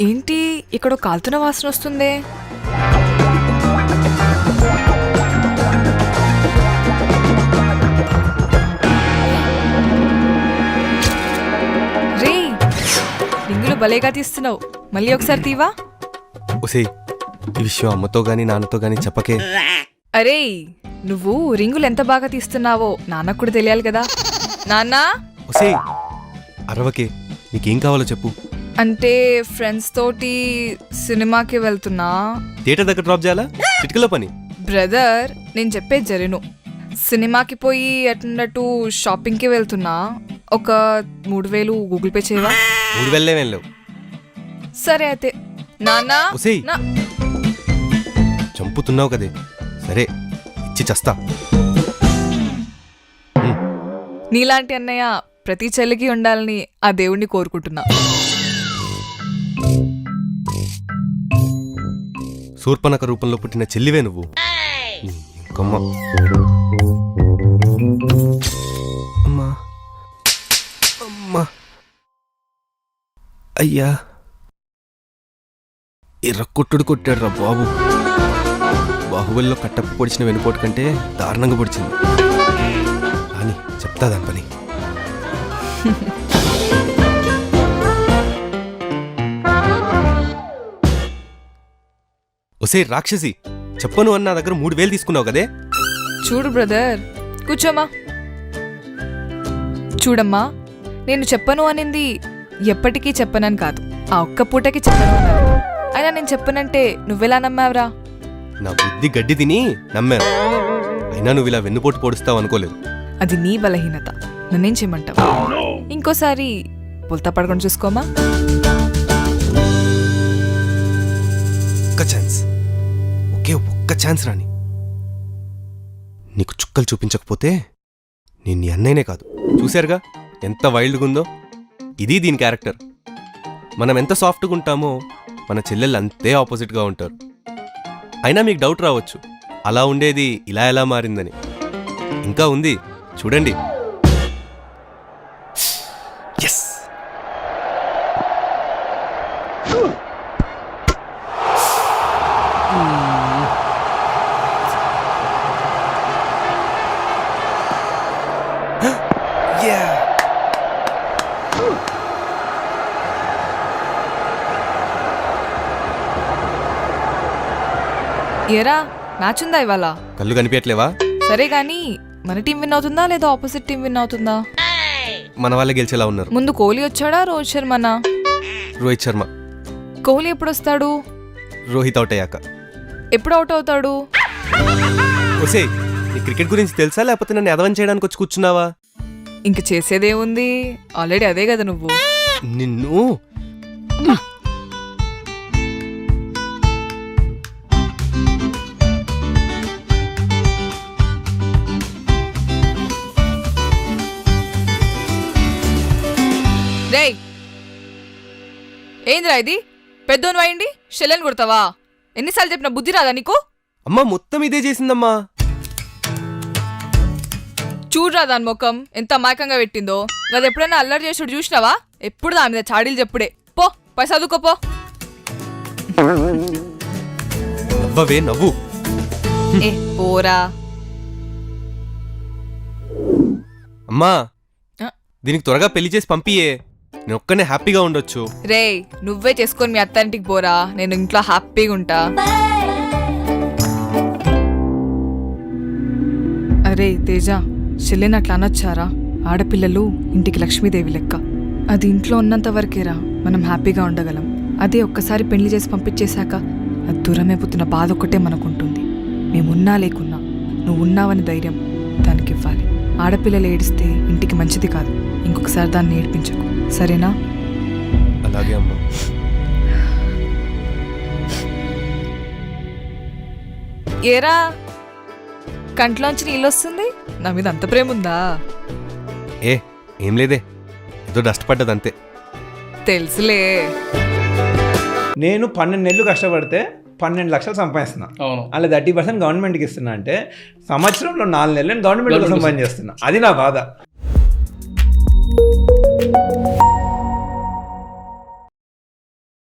ఏంటి ఇక్కడ కాలుతున్న వాసన వస్తుంది? రే, రింగులు భలేగా తీస్తున్నావు, మళ్ళీ ఒకసారి తీవా? ఒసేయ్, ఈ విషయం అమ్మతో గాని నాన్నతో గాని చెప్పకే. అరే, నువ్వు రింగులు ఎంత బాగా తీస్తున్నావో నాన్నకు కూడా తెలియాలి కదా. నాన్నా, ఒసేయ్ అరవకే, నీకేం కావాలో చెప్పు. అంటే ఫ్రెండ్స్ తోటి సినిమాకి వెళ్తున్నా. థియేటర్ దగ్గర డ్రాప్ చేయాలా? చిటికలో పని. బ్రదర్, నేను చెప్పేది జరీను. సినిమాకి పోయి అటు షాపింగ్కి వెళ్తున్నా. ఒక 3000 గూగుల్ పే చేయవా? 3000 లేవు. సరే అయితే. నాన్నా, ఒసేయ్ చంపుతున్నావు కదే. సరే ఇచ్చి చస్తా. నీలాంటి అన్నయ్య ప్రతి చెల్లికి ఉండాలని ఆ దేవుణ్ణి కోరుకుంటున్నా. శూర్పణఖ రూపంలో పుట్టిన చెల్లివే నువ్వు. ఇంకమ్మా అమ్మా అమ్మా అయ్యా, ఎర్రకొట్టుడు కొట్టాడు రా బాబు. బాహుబలిలో కట్టప్ప పొడిచిన వెనుపోటు కంటే దారుణంగా పొడిచింది. అని చెప్తా దాని పని. ఒసే రాక్షసి, చెప్పను అన్న దగ్గర 3000 తీసుకున్నావు కదే. చూడు బ్రదర్, కూర్చోమా. చూడమ్మా, నేను చెప్పను అనింది ఎప్పటికీ చెప్పనని కాదు, ఆ ఒక్క పూటకి చెప్పను అన్నాను. అయినా నేను చెప్పనంటే నువ్వెలా నమ్మావురా? నా బుద్ధి గడ్డి తిని నమ్మాను. అయినా నువ్వు ఇలా వెన్నుపోటు పొడుస్తావు అనుకోలేదు. అది నీ బలహీనత, నన్నేం చేయమంటావు? ఇంకోసారి పొల్తా పడుకొని చూసుకోమా. ఒక్క ఛాన్స్, ఒక్క ఛాన్స్ రాని. నీకు చుక్కలు చూపించకపోతే నేను నీ అన్నయ్యనే కాదు. చూశారుగా ఎంత వైల్డ్గా ఉందో. ఇది దీని క్యారెక్టర్. మనం ఎంత సాఫ్ట్గా ఉంటామో మన చెల్లెళ్ళు అంతే ఆపోజిట్గా ఉంటారు. అయినా మీకు డౌట్ రావచ్చు, అలా ఉండేది ఇలా ఎలా మారిందని. ఇంకా ఉంది, చూడండి. ఎస్, ఏరా, మ్యాచ్ ఉందా ఇవాళ? కళ్ళు కనిపించట్లేవా? సరే గాని మన టీం విన్ అవుతుందా లేదా ఆపోజిట్ టీం విన్ అవుతుందా? మన వాళ్ళే గెలిచేలా ఉన్నారు. ముందు కోహ్లీ వచ్చాడా రోహిత్ శర్మనా? రోహిత్ శర్మ. కోహ్లీ ఎప్పుడు వస్తాడు? రోహిత్ అవుట్ అయ్యాక. ఎప్పుడు అవుట్ అవుతాడు? ఒసేయ్, నీ క్రికెట్ గురించి తెలుసా లేకపోతే నన్ను ఎదవం చేయడానికి వచ్చి కూర్చున్నావా? ఇంక చేసేదేముంది, ఆల్రెడీ అదే కదా నువ్వు. నిన్ను రేయ్, ఏందిరా ఇది? పెద్దోను అయింది షెల్లెన్ కొడతావా? ఎన్నిసార్లు చెప్పిన బుద్ధి రాదా నీకు? అమ్మా మొత్తం ఇదే చేసిందమ్మా. చూడరా దాని ముఖం ఎంత అమాయకంగా పెట్టిందో. అది ఎప్పుడైనా అల్లరి చేసుడు చూసినావా? ఎప్పుడు దాని మీద చాడీలు చెప్పుడే. పో, పై చదువుకోపో. నవ్వవే నవ్వు. ఏ పోరా. అమ్మా, దీనికి త్వరగా పెళ్లి చేసి పంపియే, నేను ఒక్కనే హ్యాపీగా ఉండొచ్చు. రేయ్, నువ్వే చేసుకొని మీ అత్తారింటికి పోరా, నేను ఇంట్లో హ్యాపీగా ఉంటా. అరే తేజ, చెల్లెని అట్లా అనొచ్చారా? ఆడపిల్లలు ఇంటికి లక్ష్మీదేవి లెక్క. అది ఇంట్లో ఉన్నంత వరకేరా మనం హ్యాపీగా ఉండగలం. అదే ఒక్కసారి పెళ్లి చేసి పంపించేశాక అది దూరమైపోతున్న బాధ ఒక్కటే మనకుంటుంది. మేమున్నా లేకున్నా నువ్వు ఉన్నావని ధైర్యం దానికి ఇవ్వాలి. ఆడపిల్లలు ఏడిస్తే ఇంటికి మంచిది కాదు. ఇంకొకసారి దాన్ని ఏడిపించకు, సరేనా? అలాగే అమ్మా. ఏరా, కంట్లోంచి నీళ్ళొస్తుంది. నా మీద అంత ప్రేమ ఉందా? ఏం లేదే, ఏదో డస్ట్ పడ్డది అంతే. తెలుసులే. నేను 12 నెలలు కష్టపడితే 12 లక్షలు సంపాదిస్తున్నా. అలా 30% గవర్నమెంట్కి ఇస్తున్నా. అంటే సంవత్సరంలో 4 నెలలు గవర్నమెంట్ సంపాదించేస్తున్నా. అది నా బాధ.